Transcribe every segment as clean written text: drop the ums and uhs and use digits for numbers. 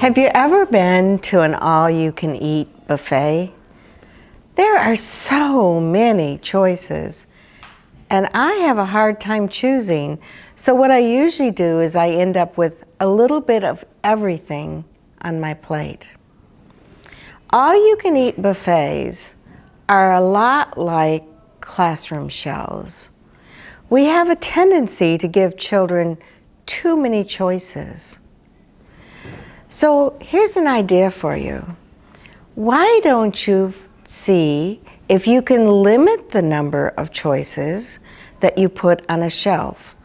Have you ever been to an all-you-can-eat buffet? There are so many choices, and I have a hard time choosing. So what I usually do is I end up with a little bit of everything on my plate. All-you-can-eat buffets are a lot like classroom shelves. We have a tendency to give children too many choices. So here's an idea for you. Why don't you see if you can limit the number of choices that you put on a shelf?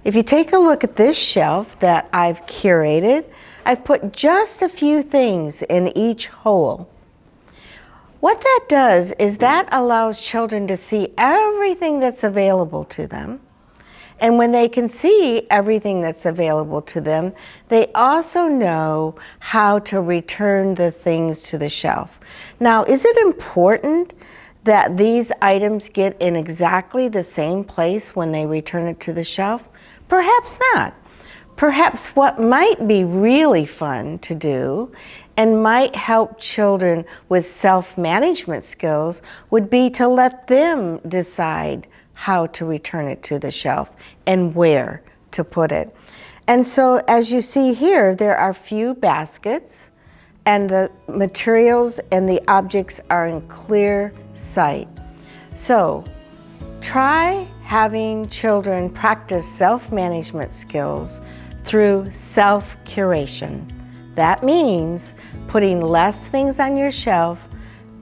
If you take a look at this shelf that I've curated, I've put just a few things in each hole. What that does is that allows children to see everything that's available to them. And when they can see everything that's available to them, they also know how to return the things to the shelf. Now, is it important that these items get in exactly the same place when they return it to the shelf? Perhaps not. Perhaps what might be really fun to do and might help children with self-management skills would be to let them decide how to return it to the shelf and where to put it. And so as you see here, there are few baskets and the materials and the objects are in clear sight. So try having children practice self-management skills through self-curation. That means putting less things on your shelf.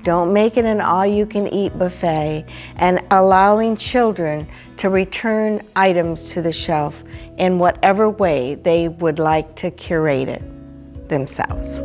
Don't make it an all-you-can-eat buffet, and allowing children to return items to the shelf in whatever way they would like to curate it themselves.